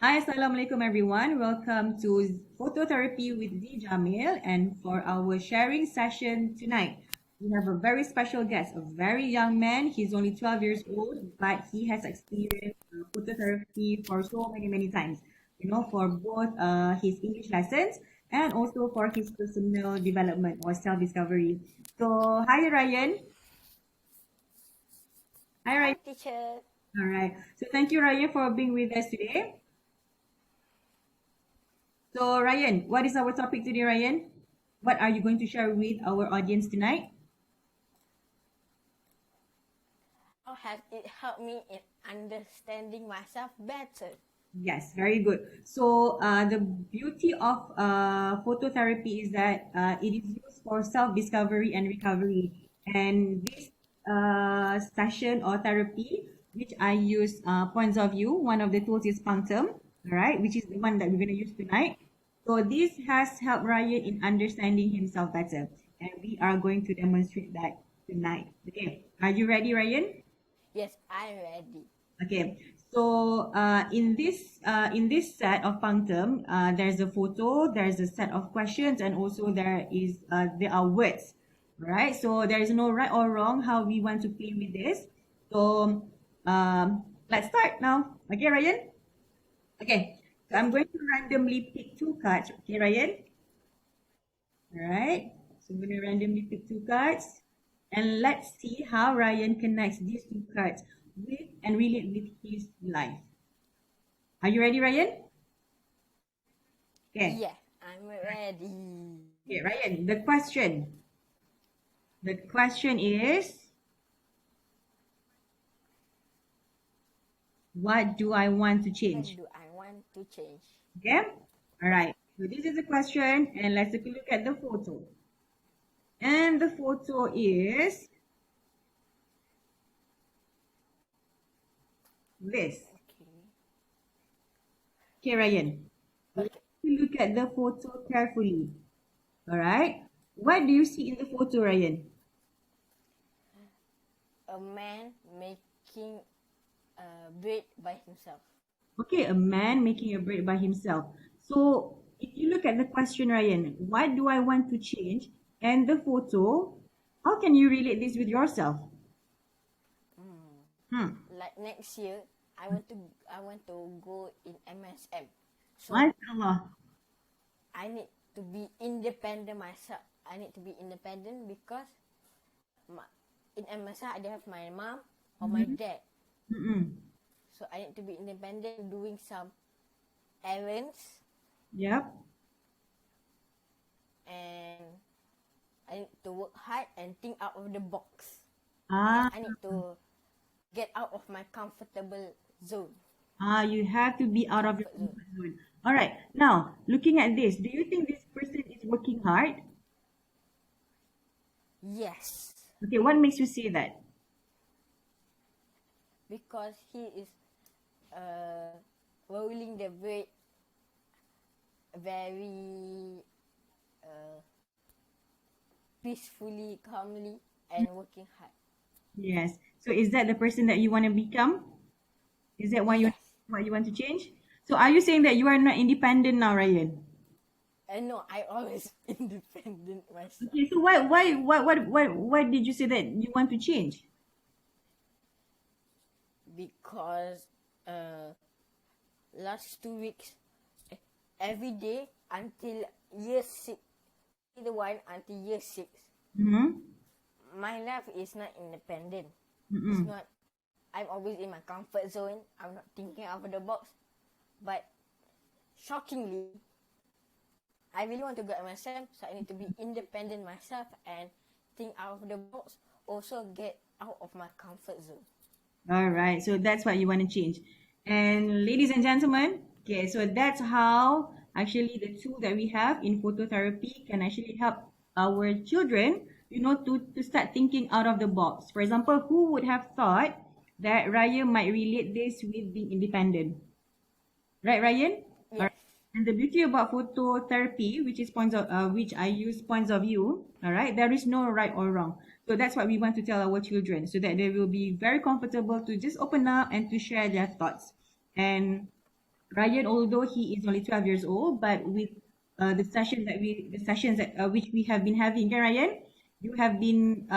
Hi, Assalamualaikum everyone. Welcome to Phototherapy with Zee Jamil. And for our sharing session tonight, we have a very special guest, a very young man. He's only 12 years old, but he has experienced phototherapy for so many times, for both his English lessons and also for his personal development or self-discovery. So, hi, Ryan. Hi, Hi, Ryan. teacher. All right. So, thank you, Ryan, for being with us today. So, Ryan, what is our topic today, Ryan? What are you going to share with our audience tonight? How has it helped me in understanding myself better? Yes, very good. So, the beauty of phototherapy is that it is used for self-discovery and recovery. And this session or therapy, which I use points of view, one of the tools is punctum, all right, which is the one that we're going to use tonight. So, this has helped Ryan in understanding himself better. And we are going to demonstrate that tonight. Okay, are you ready, Ryan? Yes, I'm ready. Okay, so in this set of punctum, there's a photo, there's a set of questions, and also there are words. Right? So there is no right or wrong how we want to play with this. So let's start now. Okay, Ryan. Okay, so I'm going to randomly pick two cards. Okay, Ryan. All right. So I'm going to randomly pick two cards, and let's see how Ryan connects these two cards with and relate with his life. Are you ready, Ryan? Okay. Yeah, I'm ready. Okay, Ryan, the question. The question is, what do I want to What change? do I want to change? Okay? All right. So this is the question, and let's take a look at the photo. And the photo is this. Okay. Okay, Ryan. Let's look at the photo carefully. All right. What do you see in the photo, Ryan? A man making a bread by himself. Okay, a man making a bread by himself. So if you look at the question, Ryan, what do I want to change? And the photo, how can you relate this with yourself? Hmm. Like next year, I want to go in MSM. So MashaAllah. I need to be independent myself. I need to be independent because my, in MSM I don't have my mom or my dad. Mm-mm. So I need to be independent doing some errands Yep. and I need to work hard and think out of the box. Ah, And I need to get out of my comfortable zone. you have to be out of your comfort zone. All right. Now, looking at this, do you think this person is working hard? Yes, Okay, what makes you say that? because he is rolling the bread very peacefully, calmly, and working hard. Yes. So is that the person that you want to become? Is that Yes. what you want to change? So are you saying that you are not independent now, Ryan? No, I always independent myself. Okay, so why did you say that you want to change? Because last 2 weeks, every day until year 6, either one until year 6, Mm-hmm. my life is not independent. Mm-mm. It's not. I'm always in my comfort zone. I'm not thinking out of the box. But shockingly, I really want to go MSM, so I need to be independent myself and think out of the box. Also get out of my comfort zone. All right, so that's what you want to change. And ladies and gentlemen, okay, so that's how actually the tool that we have in phototherapy can actually help our children, to start thinking out of the box. For example, who would have thought that Ryan might relate this with being independent? Right, Ryan? All Yes. right. And the beauty about phototherapy, which I use points of view, all right, there is no right or wrong. So that's what we want to tell our children, so that they will be very comfortable to just open up and to share their thoughts. And Ryan, although he is only 12 years old, but with the sessions that which we have been having, okay, Ryan, you have been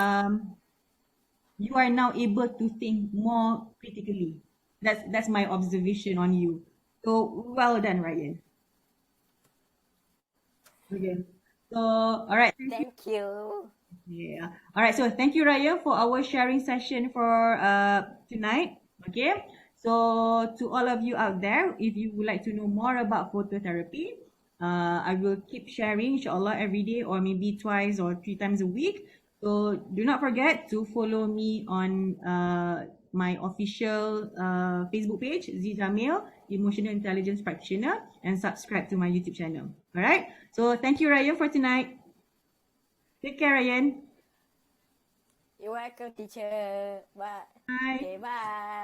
you are now able to think more critically. That's my observation on you. So well done, Ryan. Okay. So all right, thank you. Thank you. Yeah. All right. So thank you, Raya, for our sharing session for tonight. Okay. So to all of you out there, if you would like to know more about phototherapy, I will keep sharing, inshallah, every day or maybe twice or three times a week. So do not forget to follow me on my official Facebook page, Zee Jamil, Emotional Intelligence Practitioner, and subscribe to my YouTube channel. All right. So thank you, Raya, for tonight. Take care, Ryan. You're welcome, teacher. Bye. Bye. Okay, bye.